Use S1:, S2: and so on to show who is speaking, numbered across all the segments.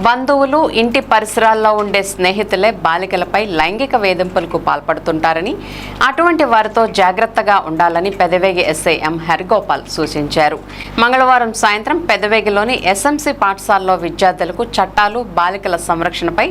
S1: బంధువులు ఇంటి పరిసరాల్లో ఉండే స్నేహితులే బాలికలపై లైంగిక వేధింపులకు పాల్పడుతుంటారని, అటువంటి వారితో జాగ్రత్తగా ఉండాలని పెదవేగి ఎస్ఐ ఎం హరిగోపాల్ సూచించారు. మంగళవారం సాయంత్రం పెదవేగిలోని ఎస్ఎంసీ పాఠశాలలో విద్యార్థులకు చట్టాలు, బాలికల సంరక్షణపై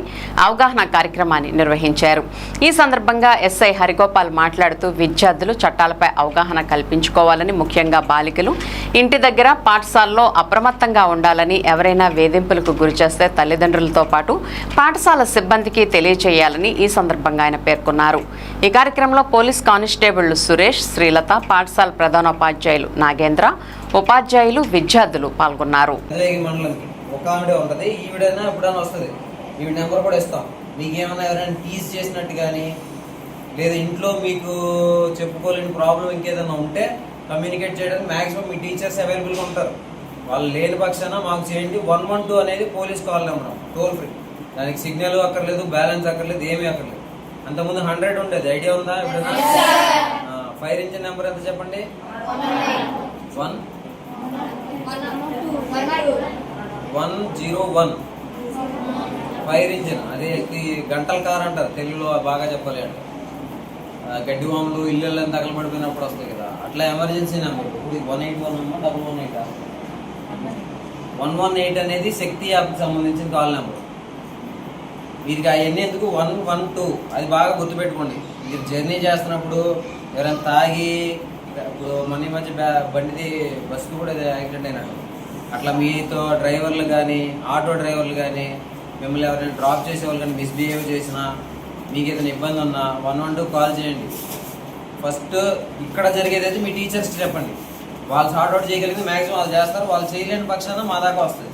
S1: అవగాహన కార్యక్రమాన్ని నిర్వహించారు. ఈ సందర్భంగా ఎస్ఐ హరిగోపాల్ మాట్లాడుతూ విద్యార్థులు చట్టాలపై అవగాహన కల్పించుకోవాలని, ముఖ్యంగా బాలికలు ఇంటి దగ్గర, పాఠశాలలో అప్రమత్తంగా ఉండాలని, ఎవరైనా వేధింపులకు గురిచేస్తే తల్లిదండ్రులతో పాటు పాఠశాల సిబ్బందికి తెలియజేయాలని ఈ సందర్భంగా ఆయన పేర్కొన్నారు. ఈ కార్యక్రమంలో పోలీస్ కానిస్టేబుళ్లు సురేష్, శ్రీలత, పాఠశాల ప్రధానోపాధ్యాయులు నాగేంద్ర, ఉపాధ్యాయులు, విద్యార్థులు పాల్గొన్నారు.
S2: లేదా ఇంట్లో మీకు చెప్పుకోలేని ప్రాబ్లం ఇంకేదైనా ఉంటే కమ్యూనికేట్ చేయడానికి మ్యాక్సిమం మీ టీచర్స్ అవైలబుల్గా ఉంటారు. వాళ్ళు లేని పక్షాన మాకు చేయండి. 112 అనేది police call number, toll free. దానికి సిగ్నల్ అక్కర్లేదు, బ్యాలెన్స్ అక్కర్లేదు, ఏమీ అక్కర్లేదు. అంతకుముందు 100 ఉండేది, ఐడియా ఉందా? ఎప్పుడైనా ఫైర్ ఇంజిన్ నెంబర్ ఎంత చెప్పండి? 101 ఫైర్ ఇంజిన్. అదే గంటల కార్ అంటారు తెలుగులో, బాగా చెప్పాలి అంటే గడ్డి వాములు ఇళ్ళని తగలబడిపోయినప్పుడు వస్తాయి కదా, అట్లా ఎమర్జెన్సీ నెంబర్. ఇప్పుడు 181 అమ్మా, 118. 118 అనేది శక్తి యాప్కి సంబంధించిన కాల్ నెంబర్. వీరికి అవన్నీ ఎందుకు? 112 అది బాగా గుర్తుపెట్టుకోండి. మీరు జర్నీ చేస్తున్నప్పుడు ఎవరైనా తాగి, ఇప్పుడు మన మధ్య బండిది బస్సు కూడా యాక్సిడెంట్ అయినట్టు, అట్లా మీతో డ్రైవర్లు కానీ, ఆటో డ్రైవర్లు కానీ, మిమ్మల్ని ఎవరైనా డ్రాప్ చేసే వాళ్ళు కానీ మిస్బిహేవ్ చేసినా, మీకు ఏదైనా ఇబ్బంది ఉన్నా 112 కాల్ చేయండి. ఫస్ట్ ఇక్కడ జరిగేదైతే మీ టీచర్స్కి చెప్పండి. వాళ్ళు సార్ట్ అవుట్ చేయగలిగింది మ్యాక్సిమం వాళ్ళు చేస్తారు. వాళ్ళు చేయలేని పక్షాన మా దాకా వస్తుంది.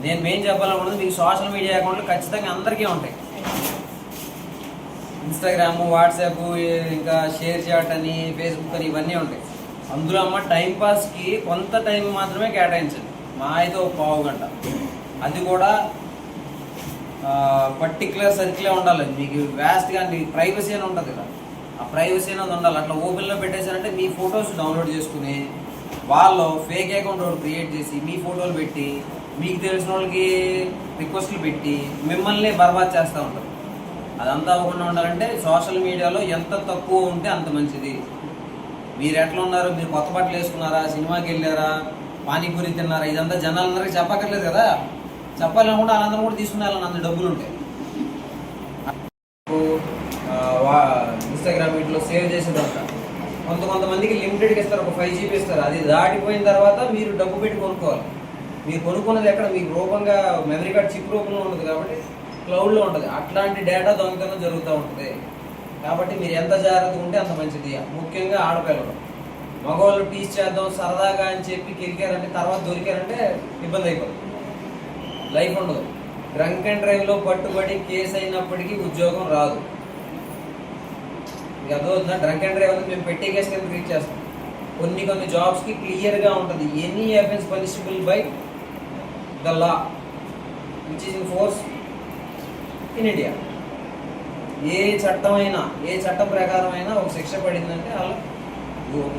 S2: నేను మెయిన్ చెప్పాలనుకున్నది, మీకు సోషల్ మీడియా అకౌంట్లు ఖచ్చితంగా అందరికీ ఉంటాయి. ఇన్స్టాగ్రామ్, వాట్సాప్, ఇంకా షేర్ చాట్ అని, ఫేస్బుక్ అని, ఇవన్నీ ఉంటాయి. అందులో అమ్మ టైంపాస్కి కొంత టైం మాత్రమే కేటాయించండి. మా అయితే ఒక పావు గంట. అది కూడా పర్టికులర్ సర్కిలే ఉండాలి. మీకు వ్యాస్ట్గా ప్రైవసీ అని ఉంటుంది కదా, ఆ ప్రైవసీ అనేది ఉండాలి. అట్లా ఓపెన్లో పెట్టేశారంటే మీ ఫొటోస్ డౌన్లోడ్ చేసుకుని వాళ్ళు ఫేక్ అకౌంట్ ఒకటి క్రియేట్ చేసి మీ ఫోటోలు పెట్టి, మీకు తెలిసిన వాళ్ళకి రిక్వెస్ట్లు పెట్టి మిమ్మల్ని బర్బాద్ చేస్తూ ఉంటారు. అదంతా అవ్వకుండా ఉండాలంటే సోషల్ మీడియాలో ఎంత తక్కువ ఉంటే అంత మంచిది. మీరు ఎట్లా ఉన్నారు, మీరు కొత్త బట్టలు వేసుకున్నారా, సినిమాకి వెళ్ళారా, పానీపూరి తిన్నారా, ఇదంతా జనాలందరికీ చెప్పక్కర్లేదు కదా. చెప్పాలనుకుంటే వాళ్ళందరూ కూడా తీసుకునేయాలని అంత డబ్బులు ఉంటాయి. ఇన్స్టాగ్రామ్ వీటిలో సేవ్ చేసేదంట కొంతమందికి లిమిటెడ్గా ఇస్తారు, ఒక 5 GB ఇస్తారు. అది దాటిపోయిన తర్వాత మీరు డబ్బు పెట్టి కొనుక్కోవాలి. మీరు కొనుక్కున్నది ఎక్కడ? మీకు రూపంగా మెమరీ కార్డ్ చిప్ రూపంలో ఉంటుంది కాబట్టి క్లౌడ్లో ఉంటుంది. అట్లాంటి డేటా దొంగతనం జరుగుతూ ఉంటుంది. కాబట్టి మీరు ఎంత జాగ్రత్తగా ఉంటే అంత మంచిది. ముఖ్యంగా ఆడపిల్లలు, మగవాళ్ళు టీచ్ చేద్దాం సరదాగా అని చెప్పి కెలికారంటే, తర్వాత దొరికారంటే ఇబ్బంది అయిపోతుంది, లైఫ్ ఉండదు. డ్రంక్ అండ్ డ్రైవ్లో పట్టుబడి కేసు అయినప్పటికీ ఉద్యోగం రాదు. అదవుతుందా? డ్రంక్ అండ్ డ్రైవ్ అనేది మేము పెట్టే కేసు కింద ట్రీట్ చేస్తాం. కొన్ని జాబ్స్కి క్లియర్గా ఉంటుంది, any offence punishable by the law which is in force in India. ఏ చట్టం ప్రకారం అయినా ఒక శిక్ష పడిందంటే వాళ్ళు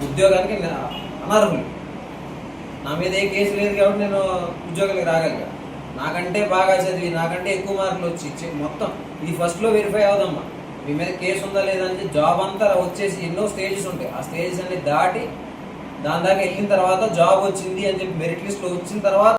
S2: ఉద్యోగానికి అనర్హులు. నా మీద ఏ కేసు లేదు కాబట్టి నేను ఉద్యోగానికి రాగలిగా. నాకంటే బాగా చదివి, నాకంటే ఎక్కువ మార్కులు వచ్చి మొత్తం ఇది ఫస్ట్లో వెరిఫై అవుదమ్మా. మీ మీద కేసు ఉందా లేదా అని జాబ్ అంతా వచ్చేసి ఎన్నో స్టేజెస్ ఉంటాయి. ఆ స్టేజెస్ అన్ని దాటి దాని దాకా వెళ్ళిన తర్వాత జాబ్ వచ్చింది అని చెప్పి మెరిట్ లిస్ట్లో వచ్చిన తర్వాత